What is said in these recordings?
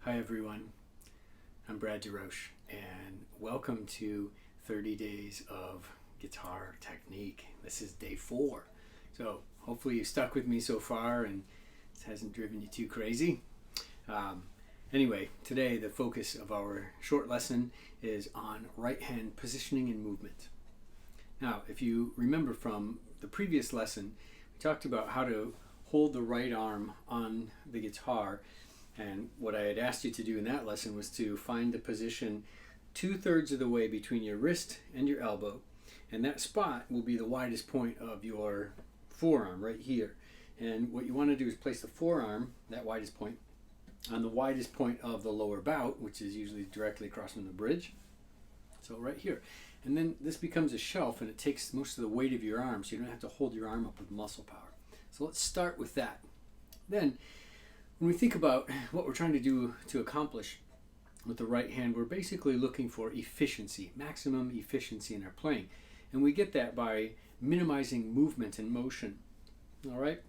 Hi everyone, I'm Brad DeRoche and welcome to 30 Days of Guitar Technique. This is day 4. So hopefully you've stuck with me so far and it hasn't driven you too crazy. Anyway, today the focus of our short lesson is on right hand positioning and movement. Now, if you remember from the previous lesson, we talked about how to hold the right arm on the guitar, and what I had asked you to do in that lesson was to find the position 2/3 of the way between your wrist and your elbow, and that spot will be the widest point of your forearm right here. And what you want to do is place the forearm, that widest point, on the widest point of the lower bout, which is usually directly across from the bridge. So right here. And then this becomes a shelf and it takes most of the weight of your arm, so you don't have to hold your arm up with muscle power. So let's start with that. Then, when we think about what we're trying to do to accomplish with the right hand, we're basically looking for efficiency, maximum efficiency in our playing. And we get that by minimizing movement and motion. All right?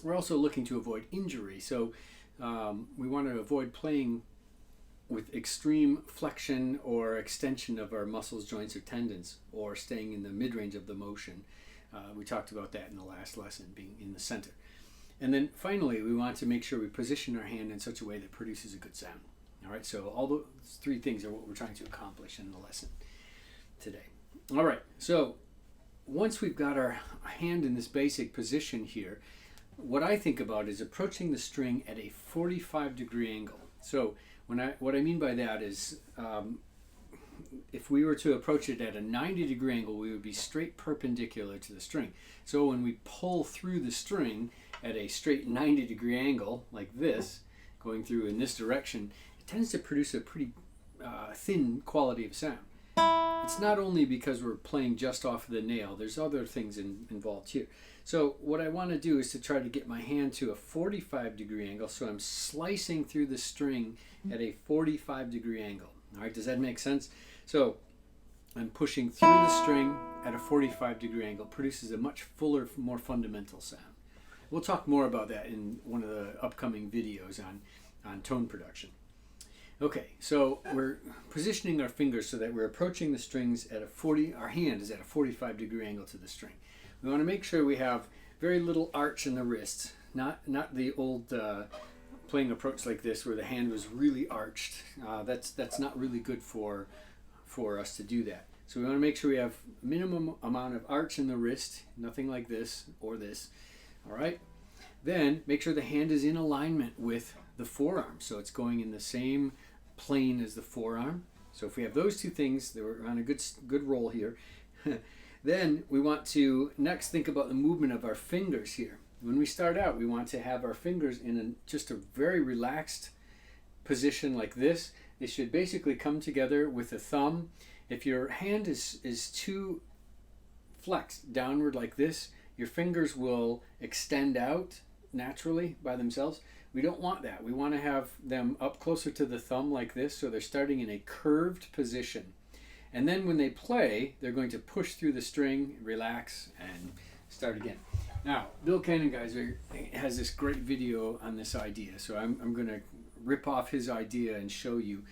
We're also looking to avoid injury. So we want to avoid playing with extreme flexion or extension of our muscles, joints, or tendons, or staying in the mid-range of the motion. We talked about that in the last lesson, being in the center. And then finally, we want to make sure we position our hand in such a way that produces a good sound. All right, so all those 3 things are what we're trying to accomplish in the lesson today. All right, so once we've got our hand in this basic position here, what I think about is approaching the string at a 45-degree angle. So what I mean by that is if we were to approach it at a 90-degree angle, we would be straight perpendicular to the string. So when we pull through the string at a straight 90-degree angle, like this, going through in this direction, it tends to produce a pretty thin quality of sound. It's not only because we're playing just off the nail, there's other things involved here. So what I want to do is to try to get my hand to a 45-degree angle, so I'm slicing through the string at a 45-degree angle. All right, does that make sense? So I'm pushing through the string at a 45-degree angle. It produces a much fuller, more fundamental sound. We'll talk more about that in one of the upcoming videos on tone production. Okay, so we're positioning our fingers so that we're approaching the strings at our hand is at a 45-degree angle to the string. We want to make sure we have very little arch in the wrist, not the old playing approach like this where the hand was really arched. That's not really good for us to do that. So we want to make sure we have minimum amount of arch in the wrist, nothing like this or this. All right. Then make sure the hand is in alignment with the forearm, so it's going in the same plane as the forearm. So if we have those 2 things, we're on a good roll here. Then we want to next think about the movement of our fingers here. When we start out, we want to have our fingers in just a very relaxed position like this. They should basically come together with the thumb. If your hand is too flexed downward like this, your fingers will extend out naturally by themselves. We don't want that. We want to have them up closer to the thumb like this, so they're starting in a curved position. And then when they play, they're going to push through the string, relax, and start again. Now, Bill Cannengeiser has this great video on this idea, so I'm going to rip off his idea and show you.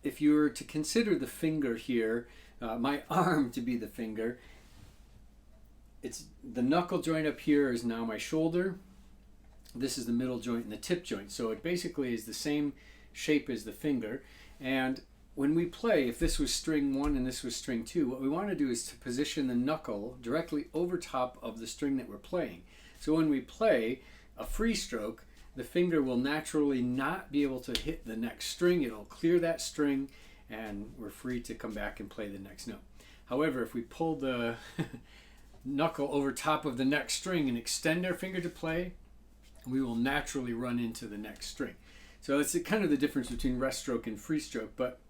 If you were to consider the finger here, my arm to be the finger, it's the knuckle joint up here is now my shoulder. This is the middle joint and the tip joint. So it basically is the same shape as the finger. And when we play, if this was string 1 and this was string 2, what we want to do is to position the knuckle directly over top of the string that we're playing. So when we play a free stroke, the finger will naturally not be able to hit the next string. It'll clear that string and we're free to come back and play the next note. However, if we pull the knuckle over top of the next string and extend our finger to play, we will naturally run into the next string. So it's kind of the difference between rest stroke and free stroke, but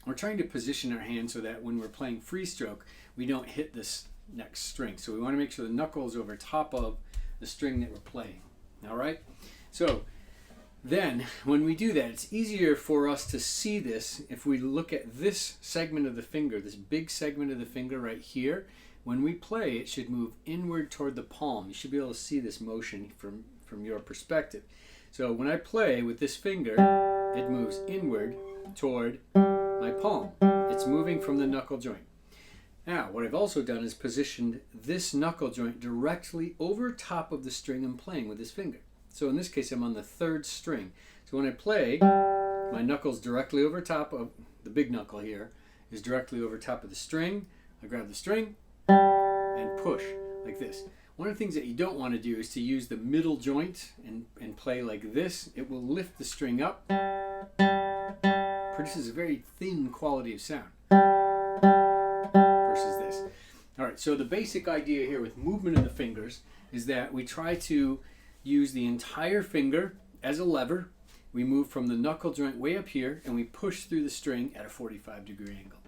we're trying to position our hand so that when we're playing free stroke, we don't hit this next string. So we want to make sure the knuckle is over top of the string that we're playing. All right? So then when we do that, it's easier for us to see this if we look at this segment of the finger, this big segment of the finger right here. When we play, it should move inward toward the palm. You should be able to see this motion from your perspective. So when I play with this finger, it moves inward toward my palm. It's moving from the knuckle joint. Now, what I've also done is positioned this knuckle joint directly over top of the string I'm playing with this finger. So in this case, I'm on the 3rd string. So when I play, my knuckle's directly over top of the big knuckle here, is directly over top of the string. I grab the string and push like this. One of the things that you don't want to do is to use the middle joint and play like this. It will lift the string up, produces a very thin quality of sound versus this. All right, so the basic idea here with movement of the fingers is that we try to use the entire finger as a lever. We move from the knuckle joint way up here and we push through the string at a 45-degree angle.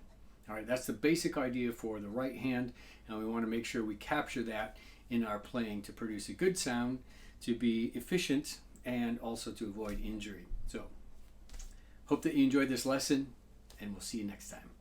All right, that's the basic idea for the right hand, and we want to make sure we capture that in our playing to produce a good sound, to be efficient, and also to avoid injury. So, hope that you enjoyed this lesson, and we'll see you next time.